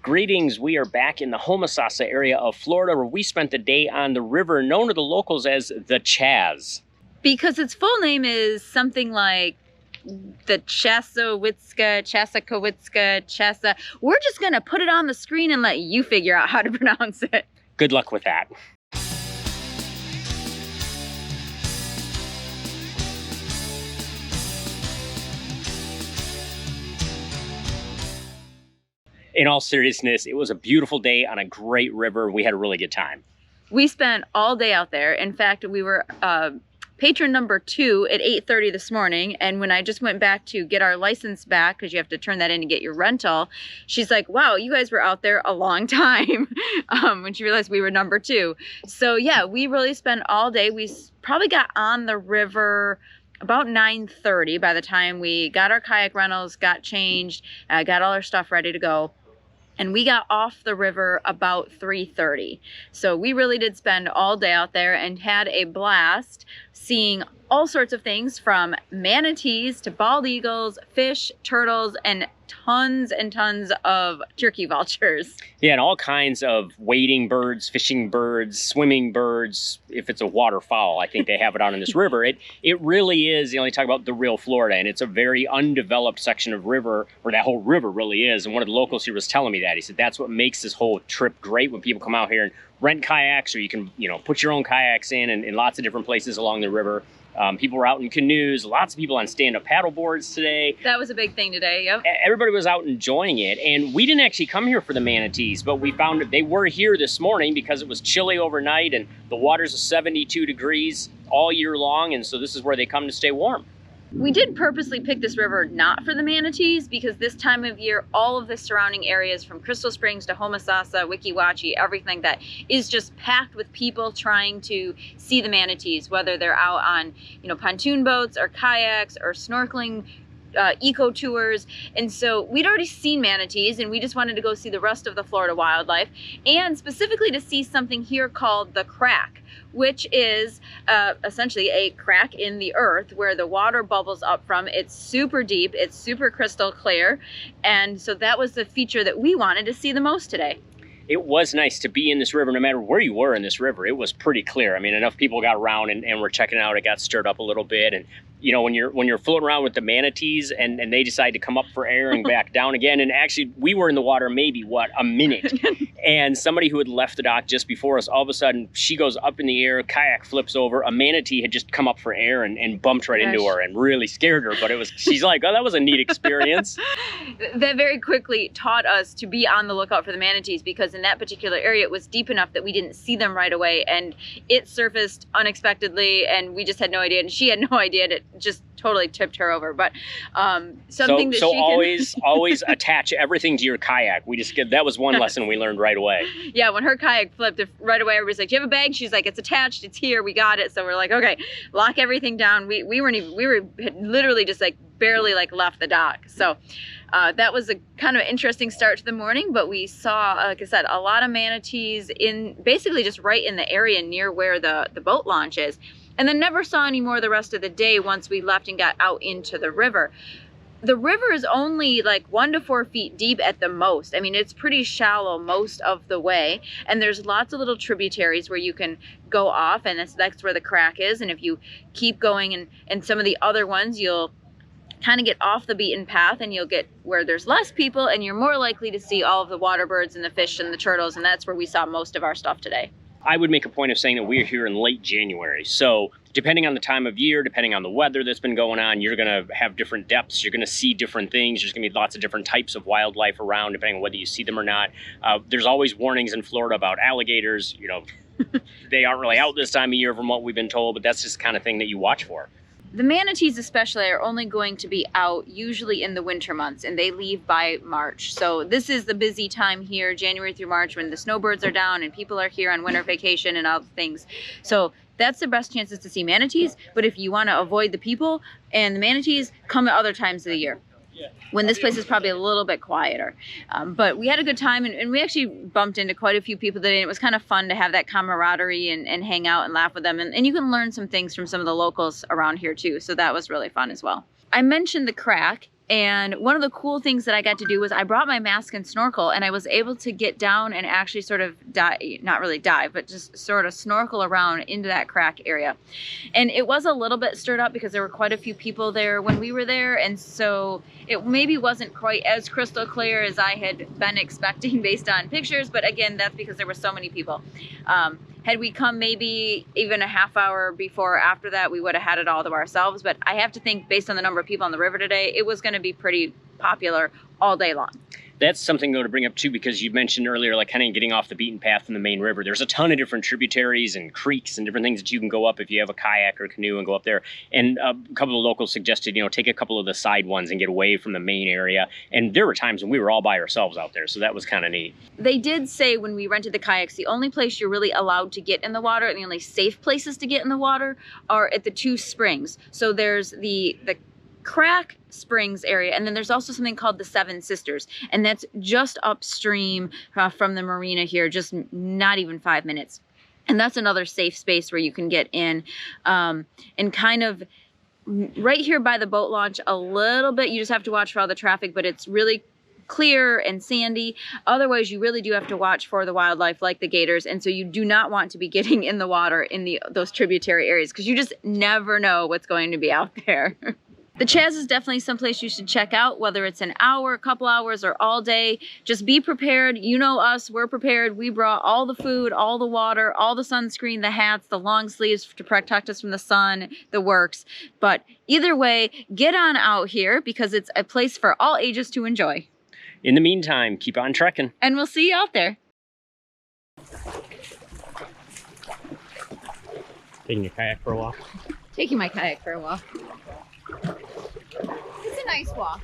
Greetings. We are back in the Homosassa area of Florida where we spent the day on the river known to the locals as the Chaz. Because its full name is something like the Chassahowitzka, We're just going to put it on the screen and let you figure out how to pronounce it. Good luck with that. In all seriousness, it was a beautiful day on a great river. We had a really good time. We spent all day out there. In fact, we were patron number 2 at 8:30 this morning. And when I just went back to get our license back, because you have to turn that in to get your rental, she's like, wow, you guys were out there a long time when she realized we were number 2. So yeah, we really spent all day. We probably got on the river about 9:30 by the time we got our kayak rentals, got changed, got all our stuff ready to go. And we got off the river about 3:30. So we really did spend all day out there and had a blast seeing all sorts of things from manatees to bald eagles, fish, turtles, and tons of turkey vultures. Yeah, and all kinds of wading birds, fishing birds, swimming birds. If it's a waterfowl, I think they have it out in this river. It really is, you know, they talk about the real Florida, and it's a very undeveloped section of river, or that whole river really is. And one of the locals here was telling me that. He said that's what makes this whole trip great when people come out here and rent kayaks, or you can, you know, put your own kayaks in lots of different places along the river. People were out in canoes, lots of people on stand-up paddle boards today. That was a big thing today, yep. Everybody was out enjoying it, and we didn't actually come here for the manatees, but we found that they were here this morning because it was chilly overnight, and the water's 72 degrees all year long, and so this is where they come to stay warm. We did purposely pick this river not for the manatees because this time of year, all of the surrounding areas from Crystal Springs to Homosassa, Weeki Wachee, everything that is just packed with people trying to see the manatees, whether they're out on, you know, pontoon boats or kayaks or snorkeling, eco tours. And so we'd already seen manatees and we just wanted to go see the rest of the Florida wildlife, and specifically to see something here called the crack, which is essentially a crack in the earth where the water bubbles up from. It's super deep, it's super crystal clear, and so that was the feature that we wanted to see the most today. It was nice to be in this river. No matter where you were in this river, it was pretty clear. I mean, enough people got around and were checking it out. It got stirred up a little bit. And you know, when you're floating around with the manatees and they decide to come up for air and back down again, and actually we were in the water maybe a minute, and somebody who had left the dock just before us, all of a sudden she goes up in the air, kayak flips over, a manatee had just come up for air and bumped right into her and really scared her. But she's like, oh, that was a neat experience. That very quickly taught us to be on the lookout for the manatees, because in that particular area it was deep enough that we didn't see them right away, and it surfaced unexpectedly and we just had no idea, and she had no idea. It just totally tipped her over. But something that always attach everything to your kayak. That was one lesson we learned right away. Yeah, when her kayak flipped, right away everybody's like, do you have a bag? She's like, it's attached, it's here, we got it. So we're like, okay, lock everything down. We had literally just like barely like left the dock. So that was a kind of interesting start to the morning, but we saw, like I said, a lot of manatees in basically just right in the area near where the boat launch is. And then never saw any more the rest of the day once we left and got out into the river. The river is only like 1 to 4 feet deep at the most. I mean, it's pretty shallow most of the way. And there's lots of little tributaries where you can go off, and that's where the crack is. And if you keep going and some of the other ones, you'll kind of get off the beaten path and you'll get where there's less people and you're more likely to see all of the water birds and the fish and the turtles. And that's where we saw most of our stuff today. I would make a point of saying that we're here in late January. So depending on the time of year, depending on the weather that's been going on, you're going to have different depths. You're going to see different things. There's going to be lots of different types of wildlife around, depending on whether you see them or not. There's always warnings in Florida about alligators. You know, they aren't really out this time of year from what we've been told, but that's just the kind of thing that you watch for. The manatees especially are only going to be out usually in the winter months, and they leave by March. So this is the busy time here, January through March, when the snowbirds are down and people are here on winter vacation and all the things. So that's the best chances to see manatees. But if you want to avoid the people and the manatees, come at other times of the year, when this place is probably a little bit quieter. But we had a good time, and we actually bumped into quite a few people today, and it was kind of fun to have that camaraderie and hang out and laugh with them. And you can learn some things from some of the locals around here too, so that was really fun as well. I mentioned the crack, And one of the cool things that I got to do was I brought my mask and snorkel, and I was able to get down and actually sort of not really dive, but just sort of snorkel around into that crack area. And it was a little bit stirred up because there were quite a few people there when we were there, and so it maybe wasn't quite as crystal clear as I had been expecting based on pictures, but again, that's because there were so many people. Had we come maybe even a half hour before or after that, we would have had it all to ourselves. But I have to think, based on the number of people on the river today, it was going to be pretty popular all day long. That's something, though, to bring up, too, because you mentioned earlier, like, kind of getting off the beaten path in the main river. There's a ton of different tributaries and creeks and different things that you can go up if you have a kayak or canoe and go up there. And a couple of locals suggested, you know, take a couple of the side ones and get away from the main area. And there were times when we were all by ourselves out there, so that was kind of neat. They did say when we rented the kayaks, the only place you're really allowed to get in the water and the only safe places to get in the water are at the two springs. So there's the Crack Springs area, and then there's also something called the Seven Sisters, and that's just upstream from the marina here, just not even 5 minutes. And that's another safe space where you can get in, and kind of right here by the boat launch a little bit. You just have to watch for all the traffic, but it's really clear and sandy. Otherwise, you really do have to watch for the wildlife like the gators, and so you do not want to be getting in the water in those tributary areas because you just never know what's going to be out there. The Chaz is definitely someplace you should check out, whether it's an hour, a couple hours, or all day. Just be prepared. You know us, we're prepared. We brought all the food, all the water, all the sunscreen, the hats, the long sleeves to protect us from the sun, the works. But either way, get on out here because it's a place for all ages to enjoy. In the meantime, keep on trekking. And we'll see you out there. Taking your kayak for a walk? Taking my kayak for a walk. It's a nice walk.